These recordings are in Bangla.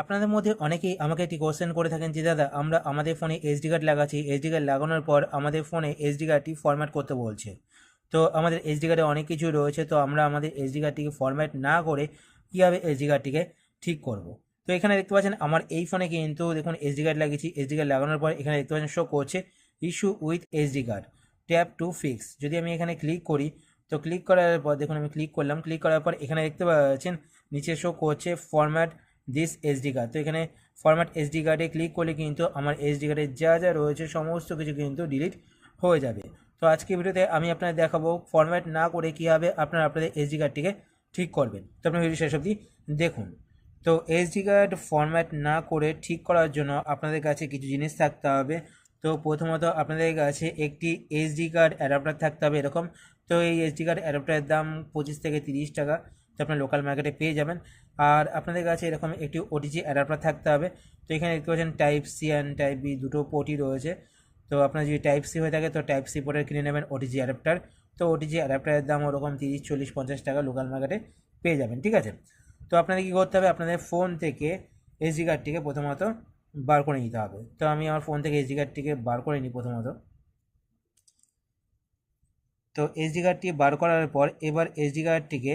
আপনাদের মধ্যে অনেকেই আমাকে একটি কোশ্চেন করে থাকেন যে দাদা আমরা আমাদের ফোনে এসডি কার্ড লাগাচ্ছি, এসডি কার্ড লাগানোর পর আমাদের ফোনে এসডি কার্ডটি ফরম্যাট করতে বলছে। তো আমাদের এসডি কার্ডে অনেক কিছু রয়েছে, তো আমরা আমাদের এসডি কার্ডটিকে ফরম্যাট না করে কীভাবে এসডি কার্ডটিকে ঠিক করব। তো এখানে দেখতে পাচ্ছেন আমার এই ফোনে কিন্তু দেখুন এসডি কার্ড লাগিয়েছি। এসডি কার্ড লাগানোর পর এখানে দেখতে পাচ্ছেন শো করছে issue with SD card, tap to fix. যদি আমি এখানে ক্লিক করি, তো ক্লিক করার পর দেখুন আমি ক্লিক করলাম, ক্লিক করার পর এখানে দেখতে পাচ্ছেন নিচে শো করছে ফরম্যাট দিস এসডি কার্ড। তো এখানে ফরম্যাট এসডি কার্ডে ক্লিক করলে কিন্তু আমার এসডি কার্ডের যা যা রয়েছে সমস্ত কিছু কিন্তু ডিলিট হয়ে যাবে। তো আজকে ভিডিওতে আমি আপনাদের দেখাবো ফরম্যাট না করে কীভাবে আপনারা আপনাদের এসডি কার্ডটিকে ঠিক করবেন। তো আপনার ভিডিও শেষ অবধি দেখুন। তো এসডি কার্ড ফরম্যাট না করে ঠিক করার জন্য আপনাদের কাছে কিছু জিনিস থাকতে হবে। তো প্রথমত আপনাদের কাছে একটি এসডি কার্ড অ্যাডাপ্টার থাকতে হবে এরকম। তো এই এসডি কার্ড অ্যাডাপ্টারের দাম 25 থেকে 30 টাকা, তো আপনার লোকাল মার্কেটে পেয়ে যাবেন। আর আপনাদের কাছে এরকম একটি ওটিজি অ্যাডাপ্টার থাকতে হবে। তো এখানে দেখতে পাচ্ছেন type C and type B দুটো পোর্টই রয়েছে। তো আপনার যদি টাইপ সি হয়ে থাকে তো টাইপ সি পোর্টের কিনে নেবেন ওটিজি অ্যাডাপ্টার। তো ওটিজি অ্যাডাপ্টারের দাম ওরকম 30, 40, 50 টাকা লোকাল মার্কেটে পেয়ে যাবেন, ঠিক আছে। তো আপনাদের কী করতে হবে, আপনাদের ফোন থেকে এসডি কার্ডটিকে প্রথমত বার করে নিতে হবে। তো আমি আমার ফোন থেকে এসডি কার্ডটিকে বার করে নিই প্রথমত। তো এসডি কার্ডটি বার করার পর এবার এসডি কার্ডটিকে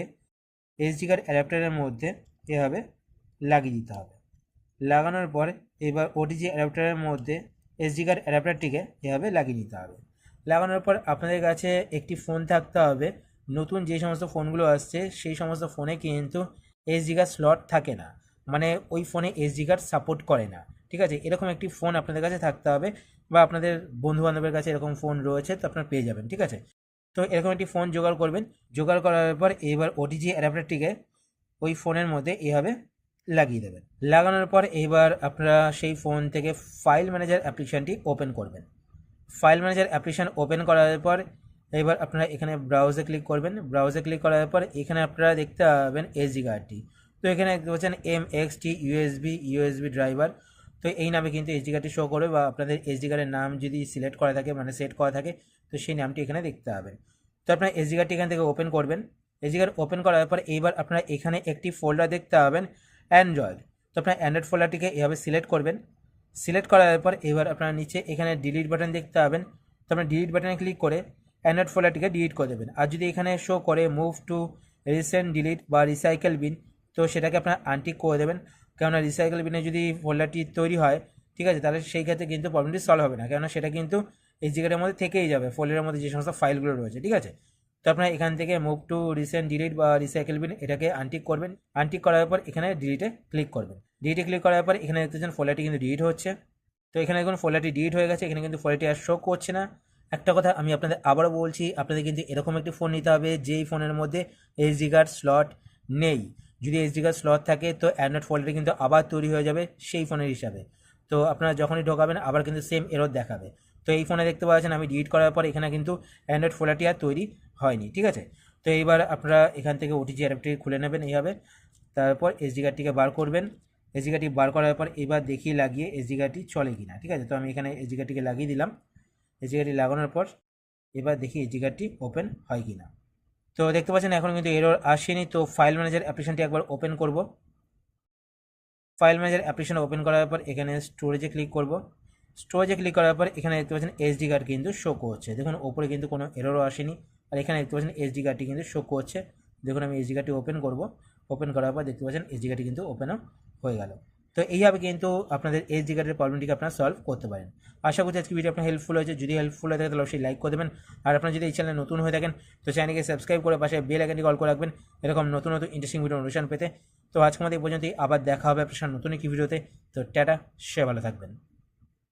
এসডি কার্ড অ্যাডাপ্টারের মধ্যে এভাবে লাগিয়ে দিতে হবে। লাগানোর পর এবার ওটিজি অ্যাডাপ্টারের মধ্যে এসডি কার্ড অ্যাডাপ্টারটিকে এভাবে লাগিয়ে নিতে হবে। লাগানোর পর আপনাদের কাছে একটি ফোন থাকতে হবে। নতুন যে সমস্ত ফোনগুলো আসছে সেই সমস্ত ফোনে কিন্তু এসডি কার্ড স্লট থাকে না, মানে ওই ফোনে এসডি কার্ড সাপোর্ট করে না, ঠিক আছে। এরকম একটি ফোন আপনাদের কাছে থাকতে হবে, বা আপনাদের বন্ধুবান্ধবের কাছে এরকম ফোন রয়েছে তো আপনারা পেয়ে যাবেন, ঠিক আছে। তো এরকম একটি ফোন জোগাড় করবেন। জোগাড় করার পর এবার ওটিজি অ্যাডাপ্টারটিকে ওই ফোনের মধ্যে এভাবে লাগিয়ে দেবেন। লাগানোর পর এবার আপনারা সেই ফোন থেকে ফাইল ম্যানেজার অ্যাপ্লিকেশানটি ওপেন করবেন। ফাইল ম্যানেজার অ্যাপ্লিকেশান ওপেন করার পর এবার আপনারা এখানে ব্রাউজে ক্লিক করবেন। ব্রাউজে ক্লিক করার পর এখানে আপনারা দেখতে পাবেন এসডি কার্ডটি। তো এখানে দেখতে পাচ্ছেন MXT ইউএসবি ড্রাইভার। তো এই নামে কিন্তু এসডি কার্ডটি শো করবে, বা আপনাদের এসডি কার্ডের নাম যদি সিলেক্ট করা থাকে, মানে সেট করা থাকে, তো সেই নামটি এখানে দেখতে পাবেন। তো আপনারা এসডি কার্ডটি এখান থেকে ওপেন করবেন। এসডি কার্ড ওপেন করার পর এইবার আপনারা এখানে একটি ফোল্ডার দেখতে পাবেন অ্যান্ড্রয়েড। তো আপনার অ্যান্ড্রয়েড ফোল্ডারটিকে এভাবে সিলেক্ট করবেন। সিলেক্ট করার পর এবার আপনারা নিচে এখানে ডিলিট বাটন দেখতে পাবেন। তো আপনার ডিলিট বাটনে ক্লিক করে অ্যান্ড্রয়েড ফোল্ডারটিকে ডিলিট করে দেবেন। আর যদি এখানে শো করে মুভ টু রিসেন্ট ডিলিট বা রিসাইকেল বিন, তো সেটাকে আপনার আনটিক করে দেবেন। কেননা রিসাইকেল বিনে যদি ফোল্ডারটি তৈরি হয়, ঠিক আছে, তাহলে সেই ক্ষেত্রে কিন্তু প্রবলেমটি সলভ হবে না, কেননা সেটা কিন্তু এসডি কার্ডের মধ্যে থেকেই যাবে, ফোল্ডারের মধ্যে যে সমস্ত ফাইলগুলো রয়েছে, ঠিক আছে। তো আপনারা এখান থেকে মুভ টু রিসেন্ট ডিলিট বা রিসাইকেল বিন এটাকে আনটিক করবেন। আনটিক করার পর এখানে ডিলিটে ক্লিক করবেন। ডিলিটে ক্লিক করার পর এখানে দেখতেছেন ফোল্ডারটি কিন্তু ডিলিট হচ্ছে। তো এখানে দেখুন ফোল্ডারটি ডিলিট হয়ে গেছে, এখানে কিন্তু ফোল্ডারটি আর শো করছে না। একটা কথা আমি আপনাদের আবারও বলছি, আপনাদের কিন্তু এরকম একটি ফোন নিতে হবে যেই ফোনের মধ্যে এসডি কার্ড স্লট নেই। যদি এসডি কার্ড স্লট থাকে তো অ্যান্ড্রয়েড ফোল্ডারটি কিন্তু আবার তৈরি হয়ে যাবে সেই ফোনের হিসাবে। তো আপনারা যখনই ঢোকাবেন আবার কিন্তু সেম এরর দেখাবে। তো এই ফোনে দেখতে পাচ্ছেন আমি ডিলিট করার পর এখানে কিন্তু অ্যান্ড্রয়েড ফোল্ডারটি আর তৈরি হয়নি, ঠিক আছে। তো এইবার আপনারা এখান থেকে ওটিজি অ্যাডাপ্টারটি খুলে নেবেন এইভাবে। তারপর এসডি কার্ডটিকে বার করবেন। এসডি কার্ডটি বার করার পর এবার দেখিয়ে লাগিয়ে এসডি কার্ডটি চলে কিনা, ঠিক আছে। তো আমি এখানে এসডি কার্ডটিকে লাগিয়ে দিলাম। এসডি কার্ডটি লাগানোর পর এবার দেখি এসডি কার্ডটি ওপেন হয় কিনা। তো দেখতে পাচ্ছেন এখন কিন্তু এরর আসেনি। তো ফাইল ম্যানেজার অ্যাপ্লিকেশনটি একবার ওপেন করব। ফাইল ম্যানেজার অ্যাপ্লিকেশন ওপেন করার পর এখানে স্টোরেজে ক্লিক করব। স্টোরেজে ক্লিক করার পর এখানে দেখতে পাচ্ছেন এসডি কার্ড কিন্তু শো করছে। দেখুন ওপরে কিন্তু কোনো এররও আসেনি। আর এখানে দেখতে পাচ্ছেন এসডি কার্ডটি কিন্তু শো করছে। দেখুন আমি এসডি কার্ডটি ওপেন করব। ওপেন করার পর দেখতে পাচ্ছেন এসডি কার্ডটি কিন্তু ওপেনও হয়ে গেল। তো এইভাবে কিন্তু আপনাদের এসডি কার্ডের প্রবলেমটিকে আপনারা সলভ করতে পারেন। আশা করছি আজকে ভিডিও আপনার হেল্পফুল হয়েছে। যদি হেল্পফুল হয়ে থাকে তাহলে অবশ্যই লাইক করে দেবেন। আর আপনারা যদি এই চ্যানেলে নতুন হয়ে থাকেন তো চ্যানেলকে সাবস্ক্রাইব করে পাশে বেল আইকনটি কল করে রাখবেন এরকম নতুন নতুন ইন্টারেস্টিং ভিডিও নোটিফিকেশন পেতে। তো আজকে আমাদের এই পর্যন্তই, আবার দেখা হবে আপনার সাথে নতুন একটি ভিডিওতে। তো টাটা, সে ভালো থাকবেন।